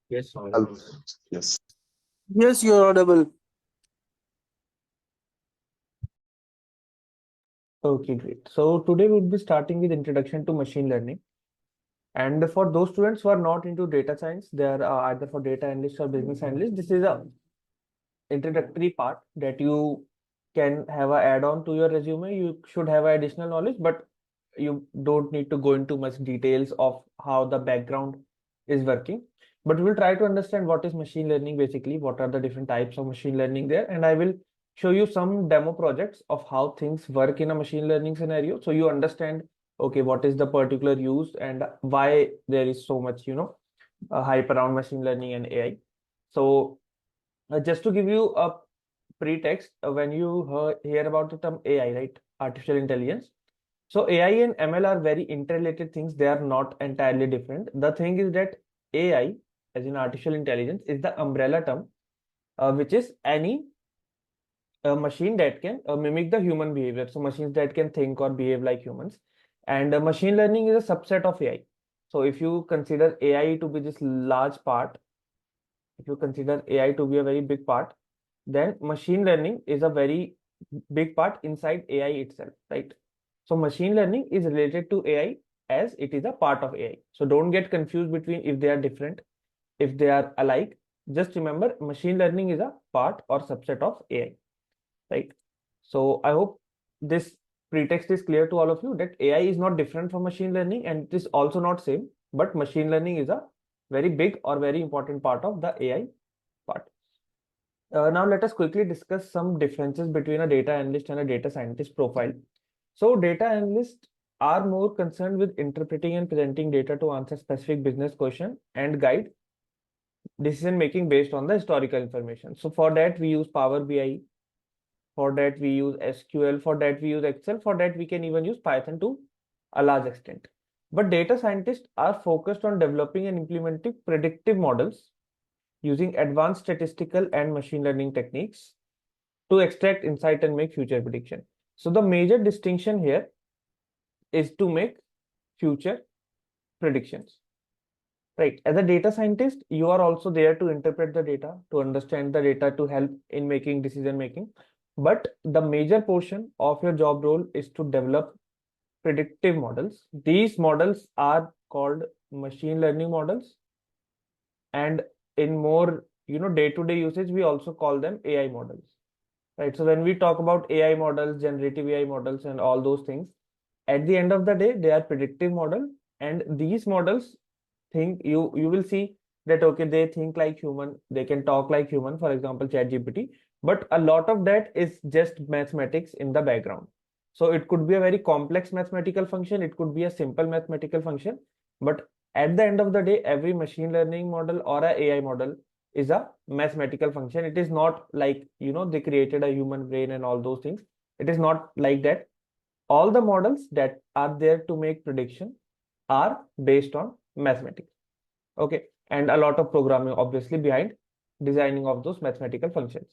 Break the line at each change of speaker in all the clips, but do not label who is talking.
Yes,
Hello. Yes.
Yes, you're audible.
Okay, great. So today we'll be starting with introduction to machine learning. And for those students who are not into data science, they are either for data analyst or business analyst. This is a introductory part that you can have a add-on to your resume. You should have additional knowledge, but you don't need to go into much details of how the background is working. But we'll try to understand what is machine learning basically, what are the different types of machine learning there, and I will show you some demo projects of how things work in a machine learning scenario, so you understand, okay, what is the particular use and why there is so much, hype around machine learning and AI. So just to give you a pretext, when you hear about the term AI, right? Artificial intelligence. So AI and ML are very interrelated things. They are not entirely different. The thing is that AI, as in artificial intelligence, is the umbrella term, which is any machine that can mimic the human behavior. So machines that can think or behave like humans. And machine learning is a subset of AI. So if you consider AI to be this large part, if you consider AI to be a very big part, then machine learning is a very big part inside AI itself, right? So machine learning is related to AI as it is a part of AI. So don't get confused between if they are different, if they are alike. Just remember, machine learning is a part or subset of AI, right? So I hope this pretext is clear to all of you that AI is not different from machine learning and it is also not same, but machine learning is a very big or very important part of the AI part. Now let us quickly discuss some differences between a data analyst and a data scientist profile. So data analysts are more concerned with interpreting and presenting data to answer specific business question and guide decision making based on the historical information. So for that we use Power BI, for that we use SQL, for that we use Excel, for that we can even use Python to a large extent. But data scientists are focused on developing and implementing predictive models using advanced statistical and machine learning techniques to extract insight and make future prediction. So the major distinction here is to make future predictions. Right. As a data scientist, you are also there to interpret the data, to understand the data, to help in making decision making. But the major portion of your job role is to develop predictive models. These models are called machine learning models. And in more, day-to-day usage, we also call them AI models. Right. So when we talk about AI models, generative AI models, and all those things, at the end of the day, they are predictive model. And these models think you will see that okay, they think like human, they can talk like human, for example, ChatGPT, but a lot of that is just mathematics in the background. So it could be a very complex mathematical function, it could be a simple mathematical function, but at the end of the day, every machine learning model or a AI model is a mathematical function. It is not like, they created a human brain and all those things. It is not like that. All the models that are there to make prediction are based on mathematics. Okay. And a lot of programming obviously behind designing of those mathematical functions.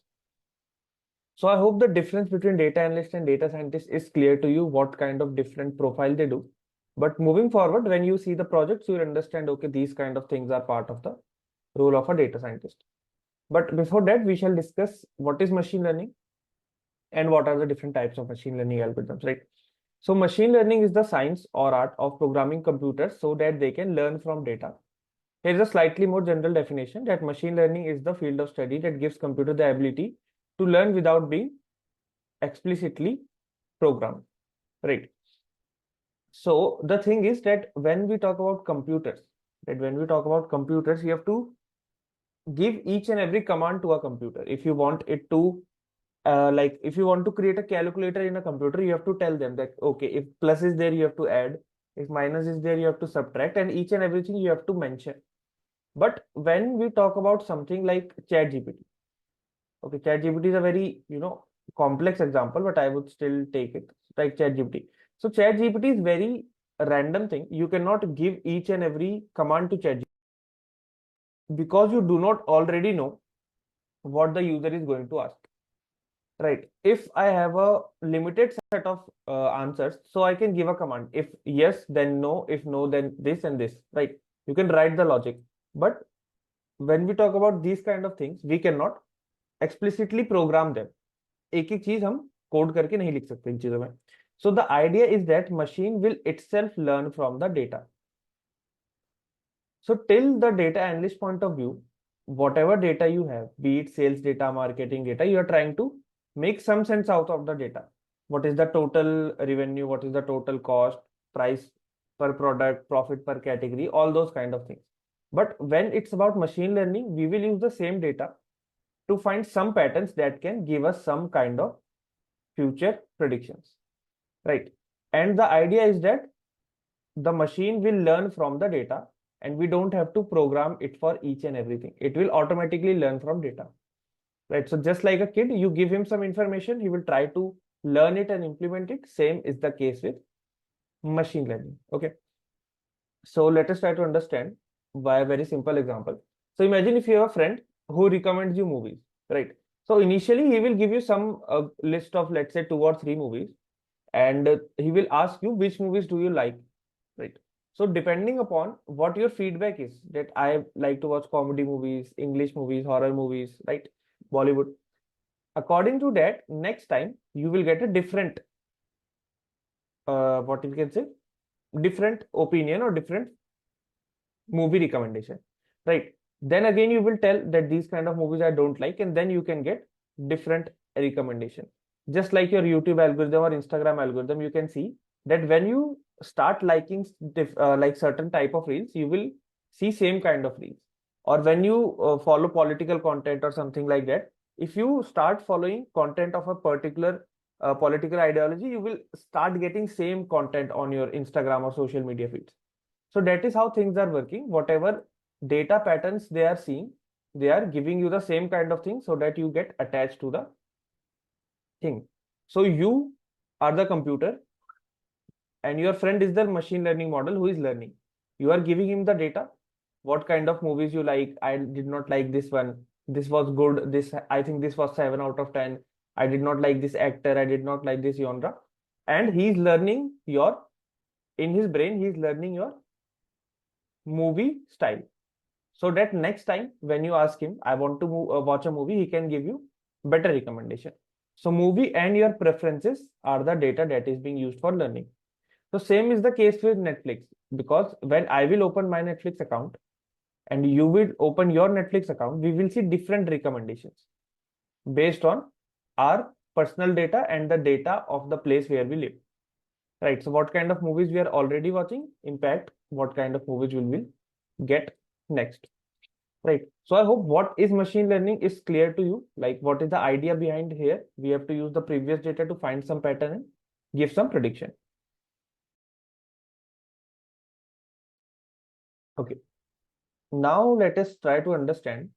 So I hope the difference between data analyst and data scientist is clear to you, what kind of different profile they do. But moving forward, when you see the projects, you'll understand, okay, these kind of things are part of the role of a data scientist. But before that, we shall discuss what is machine learning and what are the different types of machine learning algorithms, right? So machine learning is the science or art of programming computers so that they can learn from data. Here is a slightly more general definition that machine learning is the field of study that gives computer the ability to learn without being explicitly programmed, right? So the thing is that when we talk about computers, you have to give each and every command to a computer. If you want it to like if you want to create a calculator in a computer, you have to tell them that okay, if plus is there, you have to add, if minus is there, you have to subtract, and each and everything you have to mention. But when we talk about something like ChatGPT, okay, ChatGPT is a very, complex example, but I would still take it like ChatGPT. So ChatGPT is very random thing. You cannot give each and every command to ChatGPT because you do not already know what the user is going to ask. Right. If I have a limited set of answers, so I can give a command. If yes, then no. If no, then this and this. Right. You can write the logic. But when we talk about these kind of things, we cannot explicitly program them. एक एक चीज हम code करके नहीं लिख सकते इन चीजों में. So the idea is that machine will itself learn from the data. So till the data analyst point of view, whatever data you have, be it sales data, marketing data, you are trying to make some sense out of the data. What is the total revenue? What is the total cost, price per product, profit per category, all those kind of things. But when it's about machine learning, we will use the same data to find some patterns that can give us some kind of future predictions, right? And the idea is that the machine will learn from the data, and we don't have to program it for each and everything. It will automatically learn from data, right? So just like a kid, you give him some information, he will try to learn it and implement it. Same is the case with machine learning. Okay, so let us try to understand by a very simple example. So imagine if you have a friend who recommends you movies, right? So initially he will give you some list of, let's say, 2 or 3 movies, and he will ask you which movies do you like, right? So depending upon what your feedback is, that I like to watch comedy movies, English movies, horror movies, right, Bollywood, according to that, next time you will get a different what you can say, different opinion or different movie recommendation, right? Then again you will tell that these kind of movies I don't like, and then you can get different recommendation. Just like your YouTube algorithm or Instagram algorithm, you can see that when you start liking like certain type of reels, you will see same kind of reels. Or when you follow political content or something like that, if you start following content of a particular political ideology, you will start getting same content on your Instagram or social media feeds. So that is how things are working. Whatever data patterns they are seeing, they are giving you the same kind of thing so that you get attached to the thing. So you are the computer, and your friend is the machine learning model who is learning. You are giving him the data. What kind of movies you like? I did not like this one. This was good. This, I think this was 7 out of 10. I did not like this actor. I did not like this genre. And he's learning your, in his brain, he's learning your movie style. So that next time when you ask him, I want to watch a movie, he can give you better recommendation. So movie and your preferences are the data that is being used for learning. So same is the case with Netflix, because when I will open my Netflix account and you will open your Netflix account, we will see different recommendations based on our personal data and the data of the place where we live, right? So what kind of movies we are already watching impact what kind of movies we will get next, right? So I hope what is machine learning is clear to you. Like, what is the idea behind here? We have to use the previous data to find some pattern and give some prediction. Okay, now let us try to understand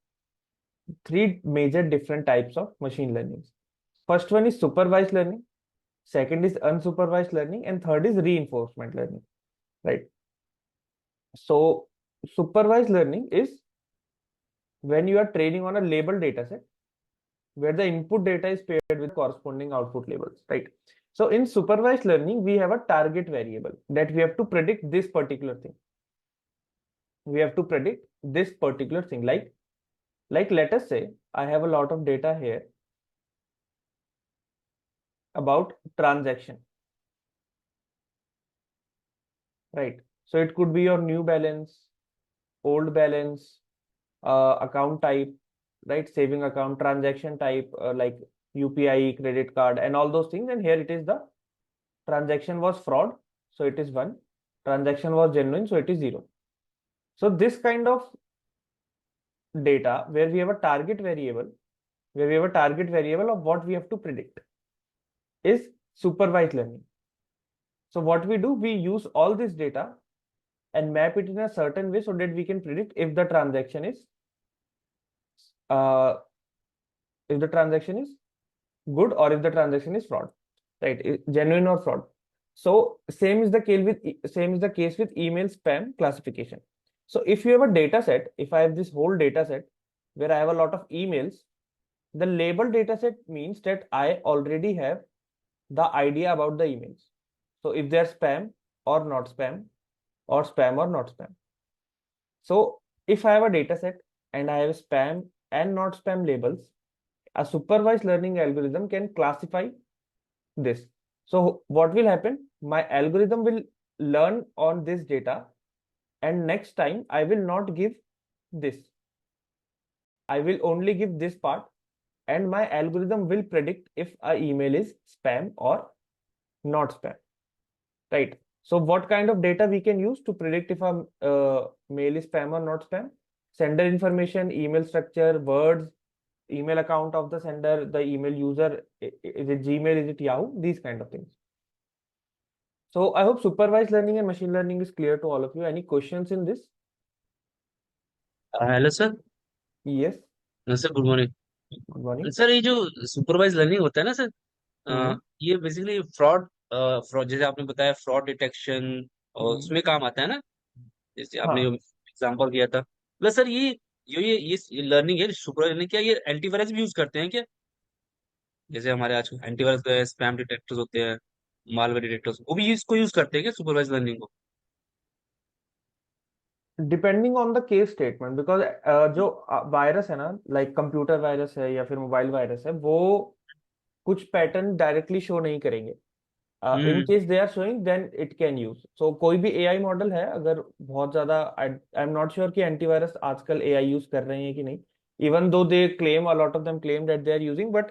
3 major different types of machine learning. First one is supervised learning, second is unsupervised learning, and third is reinforcement learning, right? So supervised learning is when you are training on a labeled data set where the input data is paired with corresponding output labels, right? So in supervised learning, we have a target variable that we have to predict this particular thing. We have to predict this particular thing. Like let us say I have a lot of data here about transaction, right? So it could be your new balance, old balance, account type, right? Saving account, transaction type, like UPI, credit card, and all those things. And here it is, the transaction was fraud, so it is 1. Transaction was genuine, so it is 0. So this kind of data where we have a target variable, of what we have to predict, is supervised learning. So what we do, we use all this data and map it in a certain way so that we can predict if the transaction is uh, good or if the transaction is fraud, right? Genuine or fraud. So same is the case with email spam classification. So if you have a data set, if I have this whole data set where I have a lot of emails, the label data set means that I already have the idea about the emails. So if they're spam or not spam, or spam or not spam. So if I have a data set and I have spam and not spam labels, a supervised learning algorithm can classify this. So what will happen? My algorithm will learn on this data, and next time I will not give this. I will only give this part, and my algorithm will predict if a email is spam or not spam. Right. So what kind of data we can use to predict if a mail is spam or not spam? Sender information, email structure, words, email account of the sender, the email user, is it Gmail, is it Yahoo, these kind of things. So I hope supervised learning and machine learning is clear to all of you. Any questions in this?
Hello sir.
Yes.
Sir good morning.
Good morning.
Sir ये जो supervise learning होता है ना sir,
हम्म
ये basically fraud fraud जैसे आपने बताया fraud detection और
हम्म
उसमें काम आता है ना, जैसे आपने जो
हाँ,
एग्जांपल दिया था। प्लस सर ये लर्निंग है सुपरवाइज लर्निंग, क्या ये एंटीवायरस भी यूज करते हैं क्या? जैसे हमारे आज एंटीवायरस स्पैम डिटेक्टर्स होते हैं, मालवेयर डिटेक्टर्स, वो भी इसको यूज करते हैं क्या सुपरवाइज लर्निंग को?
Depending on the case statement, because जो वायरस है ना, लाइक कंप्यूटर वायरस है या फिर मोबाइल वायरस है, वो कुछ पैटर्न डायरेक्टली शो नहीं करेंगे। In
hmm.
Case they are showing, then it can use. So कोई भी एआई मॉडल है, अगर बहुत ज्यादा, आई एम नॉट श्योर कि एंटीवायरस आजकल एआई यूज कर रहे हैं कि नहीं, even though they claim, a lot of them claim that they are using, but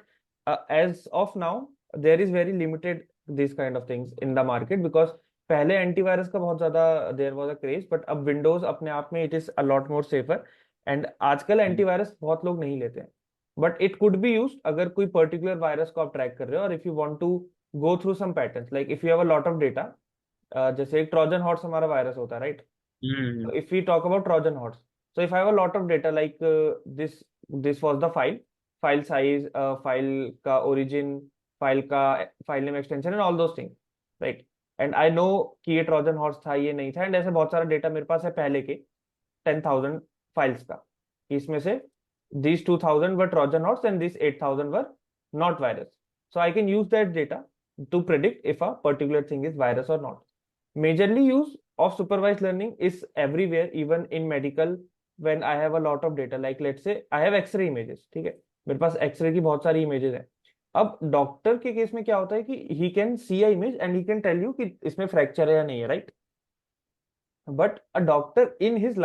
as of now there is very limited this kind of things in the market, because पहले antivirus का बहुत ज्यादा there was a craze, but अब Windows अपने आप में it is a lot more safer, and आजकल antivirus बहुत लोग नहीं लेते हैं। But it could be use अगर कोई पर्टिकुलर वायरस को आप ट्रैक कर रहे हो, और if you want to go through some patterns, like if you have a lot of data, जैसे एक ट्रोजन हॉर्स हमारा वायरस होता है, right?
Hmm.
So if we talk about Trojan horse, so if I have a lot of data, like this was the file size, file का origin, file का file name extension and all those things, right? And I know कि ये Trojan horse था, ये नहीं था, and ऐसे बहुत सारा डेटा मेरे पास है पहले के 10,000 फाइल्स का। इसमें से these 2,000 were Trojan horse and these 8,000 were not virus. So I can use that data to predict if a particular thing is virus or not. Majorly use of supervised learning is everywhere, even in medical, when I have a lot of data, like let's say I have x-ray images, ठीक है, मेरे पास x-ray की बहुत सारी images हैं। अब doctor के case में क्या होता है कि he can see a image and he can tell you कि इसमें फ्रैक्चर है या नहीं है, right? But a doctor in his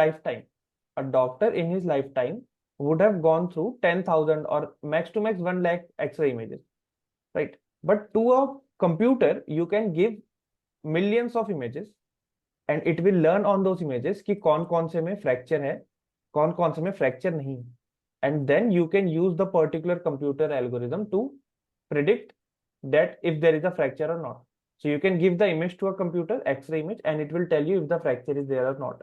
lifetime would have gone through 10,000 or max to max 1 lakh x-ray images, right? But to a computer you can give millions of images, and it will learn on those images कि कौन कौन से में fracture है, कौन कौन से में फ्रैक्चर नहीं है, and then you can use the particular computer algorithm to predict that if there is a fracture or not. So you can give the image to a computer, x-ray image, and it will tell you if the fracture is there or not.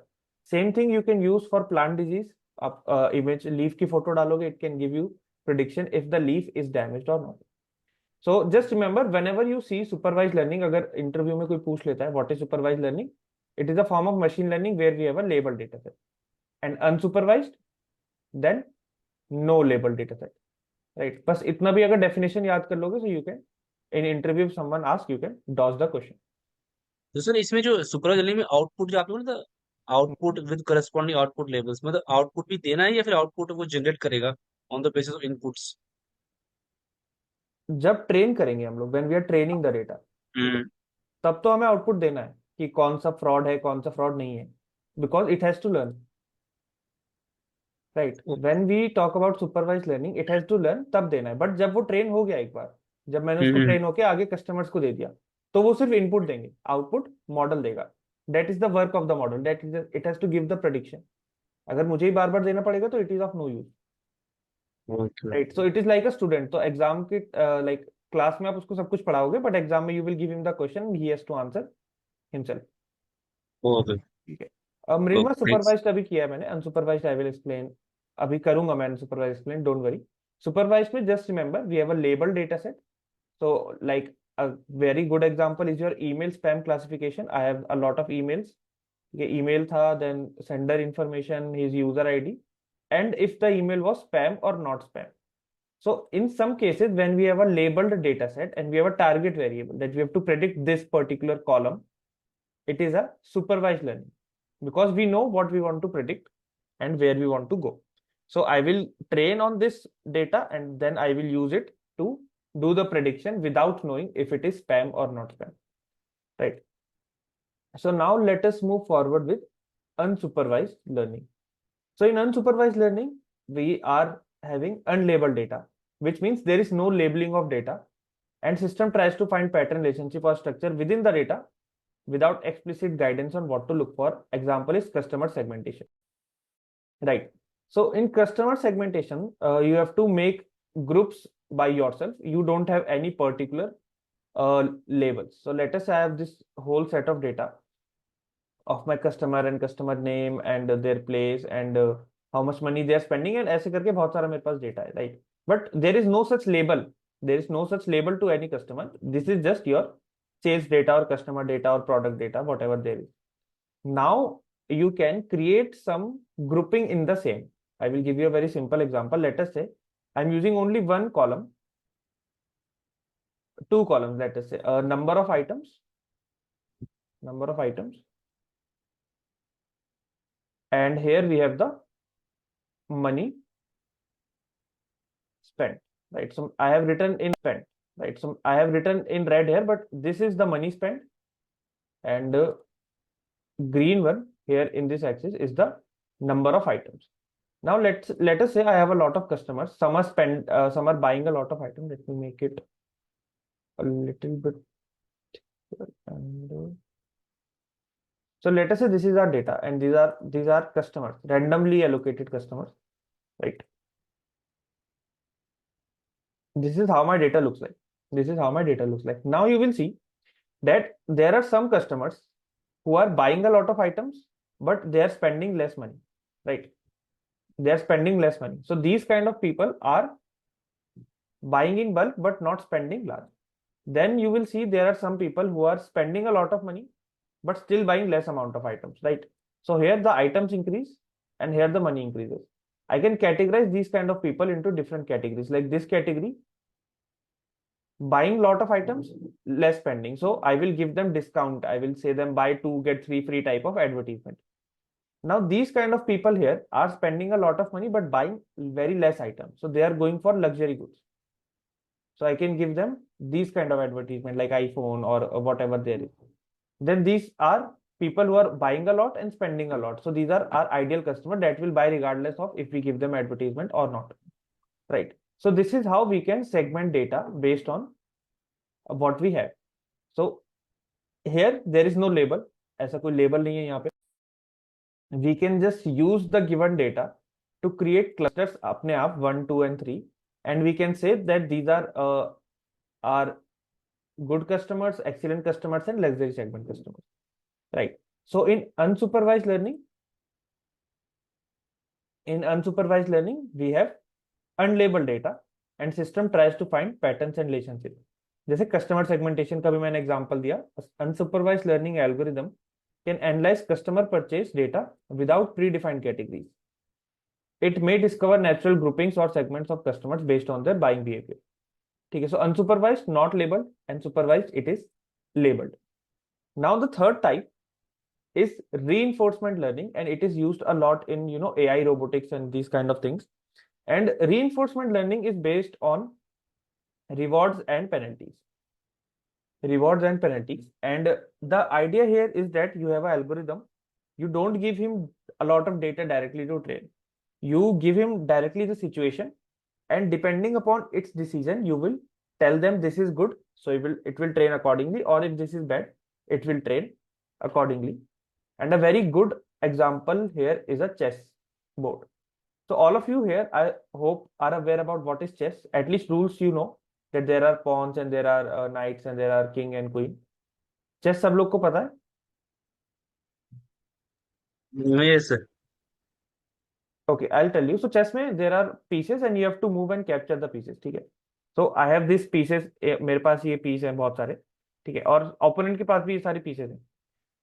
Same thing you can use for plant disease. आप image leaf की photo डालोगे, it can give you prediction if the leaf is damaged or not. So just remember, whenever you see supervised learning, अगर interview में कोई पूछ लेता है what is supervised learning, it is a form of machine learning where we have a labeled data set, and unsupervised, then no labeled data set, right? बस इतना भी अगर definition याद कर लोगे, so you can in interview if someone asks, you can dodge the question.
तो sir इसमें जो सुपरवाइज लर्निंग में आउटपुट जो आपने बोला था, output with corresponding output levels, मतलब आउटपुट भी देना है या फिर आउटपुट वो जनरेट करेगा on the basis of inputs?
जब ट्रेन करेंगे हम लोग, when we are training the data,
हम्म।
तब तो हमें आउटपुट देना है कि कौन सा फ्रॉड है, कौन सा फ्रॉड नहीं है, because it has to learn, right? When we talk about supervised learning, it has to learn, तब देना है। बट जब वो ट्रेन हो गया एक बार, जब मैंने उसको
हम्म।
ट्रेन होके आगे कस्टमर्स को दे दिया, तो वो सिर्फ इनपुट देंगे, आउटपुट मॉडल देगा। That is the work of the model, that is it has to give the prediction. अगर मुझे ही बार बार देना पड़ेगा तो it is of no use,
okay.
Right? So it is like a student, तो एग्जाम की लाइक क्लास में आप उसको सब कुछ पढ़ाओगे, बट एग्जाम में you will give him the question, he has to answer himself,
okay.
ठीक है? अब मृगमा
थैंक्स।
सुपरवाइज्ड अभी किया है मैंने, अनसुपरवाइज्ड आई विल एक्सप्लेन, अभी करूंगा मैं unsupervised explain, don't worry. Supervised में just remember we have a label data set, so like a very good example is your email spam classification. I have a lot of emails, ये email था, then sender information, his user ID, and if the email was spam or not spam. So in some cases when we have a labeled data set and we have a target variable that we have to predict this particular column, it is a supervised learning, because we know what we want to predict and where we want to go. So I will train on this data and then I will use it to do the prediction without knowing if it is spam or not spam, right? So now let us move forward with unsupervised learning. So in unsupervised learning, we are having unlabeled data, which means there is no labeling of data, and system tries to find pattern, relationship or structure within the data without explicit guidance on what to look for. Example is customer segmentation, right? So in customer segmentation, you have to make groups by yourself. You don't have any particular labels. So let us have this whole set of data of my customer and customer name and their place and how much money they are spending, and ऐसे करके बहुत सारा मेरे पास data है, right? But there is no such label. There is no such label to any customer. This is just your sales data or customer data or product data, whatever there is. Now you can create some grouping in the same. I will give you a very simple example. Let us say I'm using only one column, two columns. Let us say number of items, and here we have the money spent, right? So I have written in spent, right? So I have written in red here, but this is the money spent, and green one here in this axis is the number of items. Now let us say I have a lot of customers. Some are buying a lot of items. Let me make it a little bit, and so let us say this is our data, and these are customers, randomly allocated customers, right? This is how my data looks like. This is how my data looks like. Now you will see that there are some customers who are buying a lot of items, but they are spending less money, right? They are spending less money. So these kind of people are buying in bulk but not spending large. Then you will see there are some people who are spending a lot of money but still buying less amount of items, right? So here the items increase and here the money increases. I can categorize these kind of people into different categories. Like this category, buying lot of items, less spending. So I will give them discount. I will say them buy two get three free type of advertisement. Now these kind of people here are spending a lot of money but buying very less items. So they are going for luxury goods. So I can give them these kind of advertisement like iPhone or whatever there is. Then these are people who are buying a lot and spending a lot. So these are our ideal customer that will buy regardless of if we give them advertisement or not, right? So this is how we can segment data based on what we have. So here there is no label. ऐसा कोई label नहीं है यहाँ पे. We can just use the given data to create clusters अपने आप 1, 2 and 3, and we can say that these are good customers, excellent customers, and luxury segment customers, right? So in unsupervised learning, we have unlabeled data and system tries to find patterns and relationships. जैसे customer segmentation का भी मैंने example दिया. Unsupervised learning algorithm can analyze customer purchase data without predefined categories. It may discover natural groupings or segments of customers based on their buying behavior. ठीक है, so unsupervised not labeled, and supervised it is labeled. Now the third type is reinforcement learning, and it is used a lot in AI, robotics, and these kind of things. And reinforcement learning is based on rewards and penalties. And the idea here is that you have an algorithm. You don't give him a lot of data directly to train. You give him directly the situation, and depending upon its decision, you will tell them this is good, so it will train accordingly, or if this is bad, it will train accordingly. And a very good example here is a chess board. So all of you here, I hope, are aware about what is chess. At least rules you know, that there are pawns and there are knights and there are king and queen. Chess सब लोग को पता है?
Yes, sir.
Okay, I'll tell you. So chess में there are pieces and you have to move and capture the pieces. ठीक है? So I have these pieces. मेरे पास ये piece हैं बहुत सारे. ठीक है? और opponent के पास भी ये सारे pieces हैं.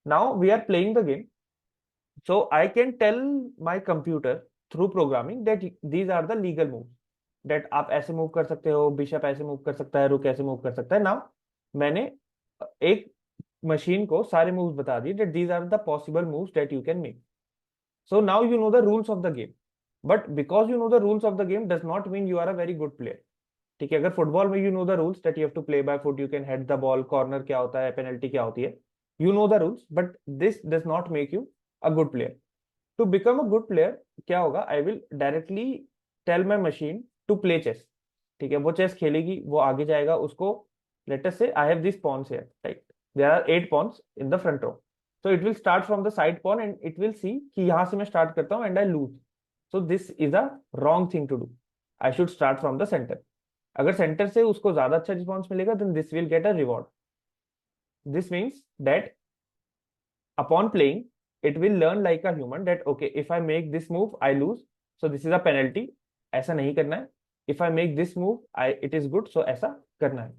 Now we are playing the game. So I can tell my computer through programming that these are the legal moves. That आप ऐसे move कर सकते हो, bishop ऐसे move कर सकता है, rook ऐसे move कर सकता है. Now मैंने एक machine को सारे moves बता दिए that these are the possible moves that you can make. So now you know the rules of the game. but because you know the rules of the game does not mean you are a very good player. ठीक है, अगर football में you know the rules that you have to play by foot, you can head the ball, corner क्या होता है, penalty क्या होती है, you know the rules, but this does not make you a good player. To become a good player क्या होगा, I will directly tell my machine to play chess. ठीक है, वो चेस खेलेगी, वो आगे जाएगा, उसको let us say I have these pawns here, right? There are 8 pawns in the front row. So it will start from the side pawn and it will see कि यहाँ से मैं start करता हूँ and I lose. So this is a wrong thing to do. I should start from the center. अगर centre से उसको ज्यादा अच्छा रिस्पॉन्स मिलेगा then this will get a reward. This means that upon playing it will learn like a human that okay, if I make this move I lose, so this is a penalty, ऐसा नहीं करना है. If I make this move it is good, so ऐसा करना है,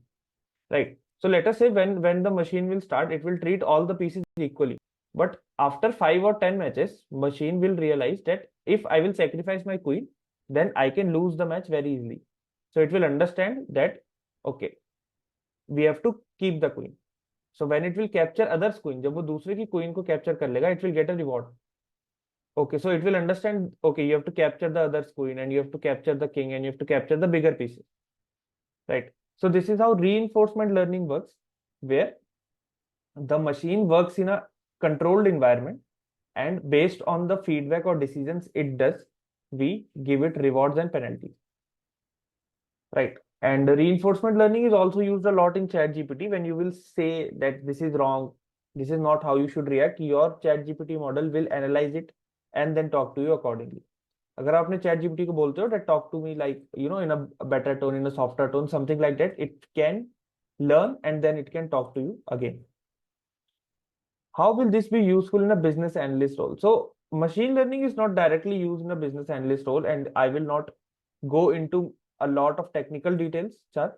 right? So let us say when the machine will start, it will treat all the pieces equally, but after 5 or 10 matches machine will realize that if I will sacrifice my queen then I can lose the match very easily. So it will understand that okay, we have to keep the queen. So when it will capture others queen, जब वो दूसरे की queen को capture कर लेगा, it will get a reward. Okay, so it will understand okay, you have to capture the other's queen and you have to capture the king and you have to capture the bigger pieces, right? So this is how reinforcement learning works, where the machine works in a controlled environment and based on the feedback or decisions it does, we give it rewards and penalties, right? And reinforcement learning is also used a lot in ChatGPT. When you will say that this is wrong, this is not how you should react, your ChatGPT model will analyze it and then talk to you accordingly. अगर आपने ChatGPT को बोलते हो that talk to me like in a better tone, in a softer tone, something like that, it can learn and then it can talk to you again. How will this be useful in a business analyst role? So machine learning is not directly used in a business analyst role, and I will not go into a lot of technical details, Char.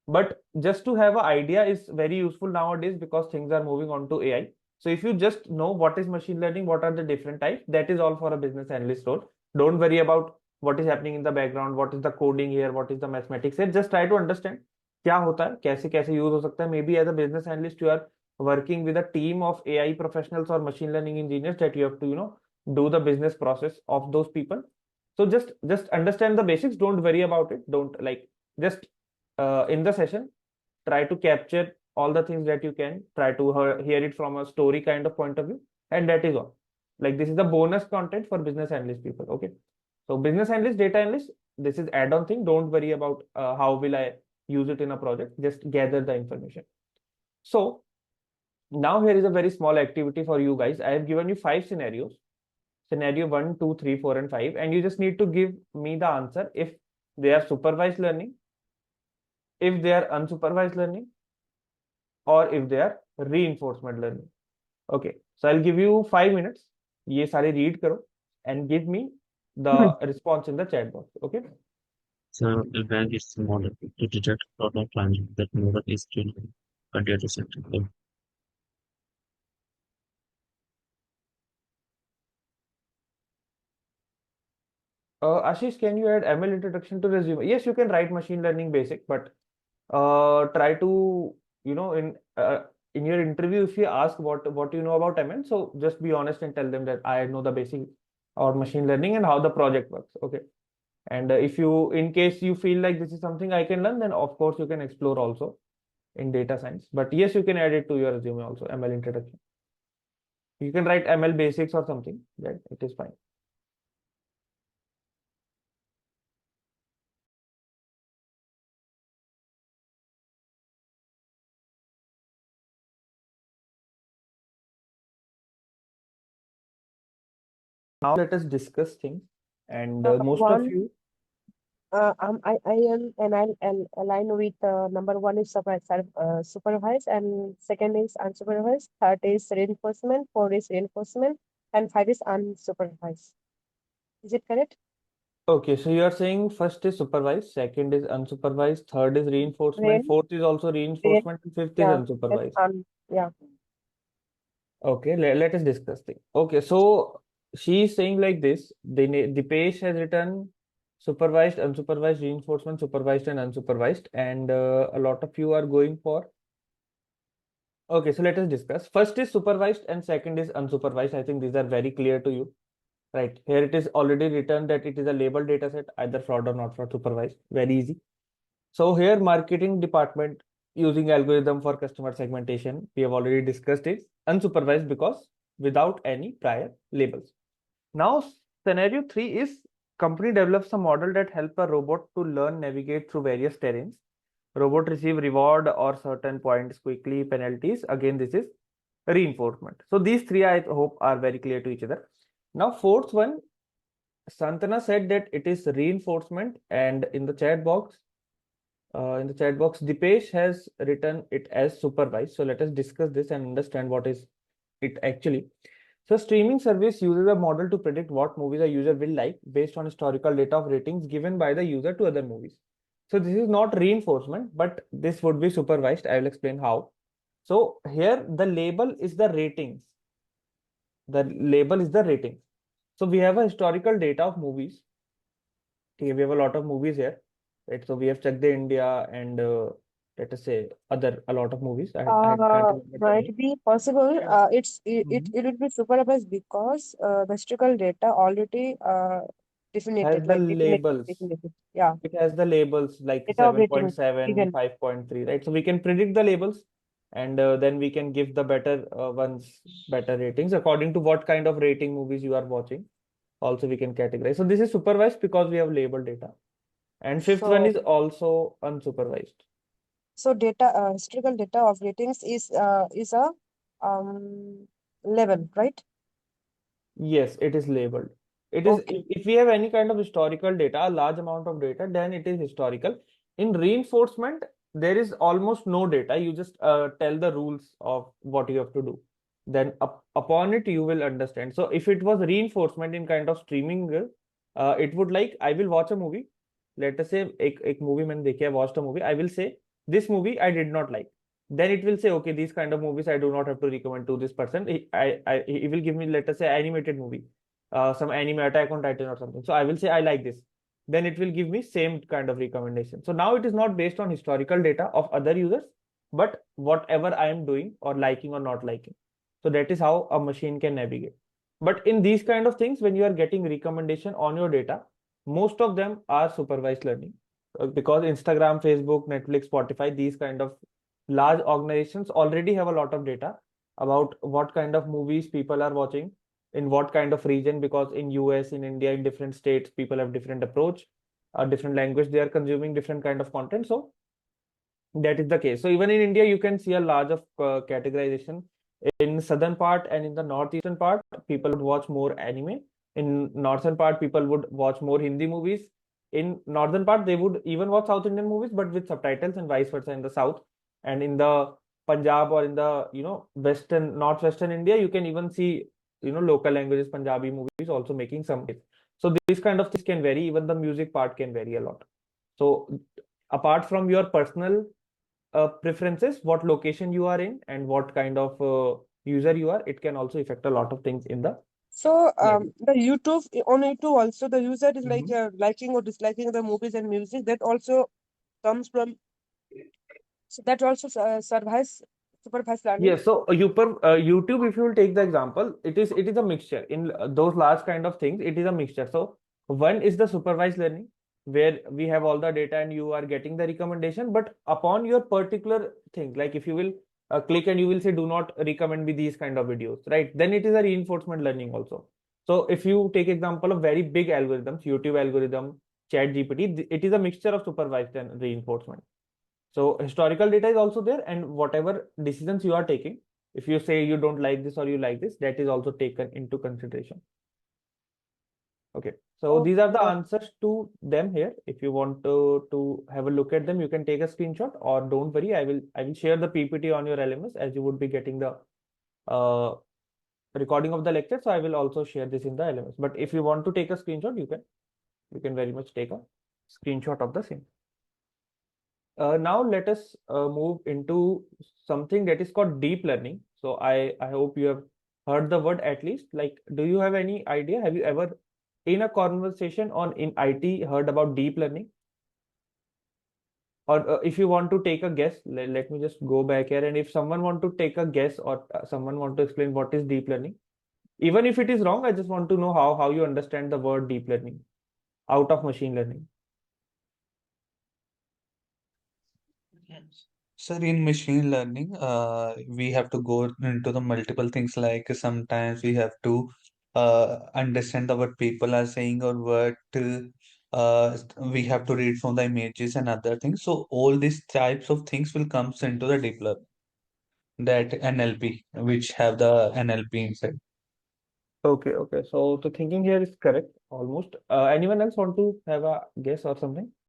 But just to have an idea is very useful nowadays because things are moving on to AI. So if you just know what is machine learning, what are the different types, that is all for a business analyst role. Don't worry about what is happening in the background, what is the coding here, what is the mathematics here. Just try to understand क्या होता है, कैसे कैसे use हो सकता है. Maybe as a business analyst you are working with a team of AI professionals or machine learning engineers that you have to do the business process of those people. So just understand the basics. Don't worry about it. Don't just in the session try to capture all the things that you can. Try to hear it from a story kind of point of view, and that is all. This is the bonus content for business analyst people. Okay, so business analyst, data analyst, this is add-on thing. Don't worry about how will I use it in a project. Just gather the information. So now here is a very small activity for you guys. I have given you 5 scenarios. Scenario 1, 2, 3, 4, and 5, and you just need to give me the answer if they are supervised learning, if they are unsupervised learning, or if they are reinforcement learning. Okay, so I'll give you 5 minutes. ये सारे read करो and give me the response in the chat box. Okay.
So a bank is a model to detect fraud or crime. That model is training a data center.
Ashish, can you add ML introduction to resume? Yes, you can write machine learning basic, but try to in your interview if you ask what you know about ML, so just be honest and tell them that I know the basic or machine learning and how the project works. Okay, and if you in case you feel like this is something I can learn, then of course you can explore also in data science. But yes, you can add it to your resume also, ML introduction. You can write ML basics or something, that it is fine. Now let us discuss things, and most of
One,
you.
I am and I'll align with number one is supervised, and second is unsupervised, third is reinforcement, four is reinforcement, and five is unsupervised. Is it correct?
Okay, so you are saying first is supervised, second is unsupervised, third is reinforcement,
Rain,
fourth is also reinforcement, and fifth is
yeah,
unsupervised.
yeah.
Okay, let us discuss things. Okay, so she is saying like this, the page has written supervised, unsupervised, reinforcement, supervised, and unsupervised, and a lot of you are going for. Okay, so let us discuss. First is supervised and second is unsupervised. I think these are very clear to you. right? Here it is already written that it is a labeled data set, either fraud or not fraud, supervised. Very easy. So here marketing department using algorithm for customer segmentation, we have already discussed it, unsupervised because without any prior labels. Now scenario 3 is company develops a model that help a robot to learn navigate through various terrains. Robot receive reward or certain points quickly, penalties. Again, this is reinforcement. So these three I hope are very clear to each other. Now fourth one, Santana said that it is reinforcement, and in the chat box, Dipesh has written it as supervised. So let us discuss this and understand what is it actually. So streaming service uses a model to predict what movies a user will like based on historical data of ratings given by the user to other movies. So this is not reinforcement, but this would be supervised. I will explain how. So here the label is the ratings. The label is the rating. So we have a historical data of movies. Okay, we have a lot of movies here, right? So we have checked the India and let us say a lot of movies. I can't remember the
Might
name.
be possible.
Mhm.
It will be supervised because the historical data already
Has
definited,
the
like
labels.
definited. Yeah,
It has the labels like
data of rating
7.7,
given.
5.3, right? So we can predict the labels, and then we can give the better ones better ratings according to what kind of rating movies you are watching. Also, we can categorize. So this is supervised because we have label data. And fifth one
So
is also unsupervised.
data historical data of ratings is a level, right?
Yes, it is labeled. It is
Okay.
if we have any kind of historical data, a large amount of data, then it is historical. In reinforcement, there is almost no data. You just tell the rules of what you have to do. Then upon it, you will understand. So if it was reinforcement in kind of streaming, it would like I will watch a movie. Let us say एक movie मैंने देखी है, watched a movie. I will say this movie I did not like. Then it will say, okay, these kind of movies I do not have to recommend to this person. He will give me, let us say, animated movie, some anime, Attack on Titan or something. So I will say I like this. Then it will give me same kind of recommendation. So now it is not based on historical data of other users, but whatever I am doing or liking or not liking. So that is how a machine can navigate. But in these kind of things, when you are getting recommendation on your data, most of them are supervised learning because Instagram, Facebook, Netflix, Spotify, these kind of large organizations already have a lot of data about what kind of movies people are watching in what kind of region, because in US, in India, in different states, people have different approach, different language, they are consuming different kind of content. So that is the case. So even in India, you can see a large of categorization. In southern part and in the northeastern part, people would watch more anime. In northern part, people would watch more Hindi movies. In northern part, they would even watch South Indian movies, but with subtitles, and vice versa in the south. And in the Punjab or in the western northwestern India, you can even see local languages, Punjabi movies also making some hits. So these kind of things can vary. Even the music part can vary a lot. So apart from your personal preferences, what location you are in, and what kind of user you are, it can also affect a lot of things in the
So
navigation.
the YouTube on YouTube also the user is like
Mhm.
liking or disliking the movies and music that also comes from, so that also survives supervised learning.
Yes, so YouTube, if you will take the example, it is a mixture in those large kind of things. It is a mixture. So one is the supervised learning, where we have all the data and you are getting the recommendation, but upon your particular thing, like if you will click and you will say, do not recommend me these kind of videos, right? Then it is a reinforcement learning also. So if you take example of very big algorithms, YouTube algorithm, Chat GPT, it is a mixture of supervised and reinforcement. So historical data is also there, and whatever decisions you are taking, if you say you don't like this or you like this, that is also taken into consideration. Okay, so these are the
Okay.
answers to them here. If you want to have a look at them, you can take a screenshot, or don't worry, I will share the PPT on your LMS, as you would be getting the uh, recording of the lecture. So I will also share this in the LMS. But if you want to take a screenshot, you can very much take a screenshot of the same. Now let us move into something that is called deep learning. So I hope you have heard the word at least. Like, do you have any idea? Have you ever in a conversation on in IT heard about deep learning? Or if you want to take a guess, let me just go back here. And if someone want to take a guess, or someone want to explain what is deep learning, Even if it is wrong, I just want to know how you understand the word deep learning out of machine learning.
Sir, in machine learning, we have to go into the multiple things, like sometimes we have to understand what people are saying, or what we have to read from the images and other things. So all these types of things will comes into the deep learning, that NLP, which have the NLP inside.
Okay. So the thinking here is correct almost. Anyone else want to have a guess or something?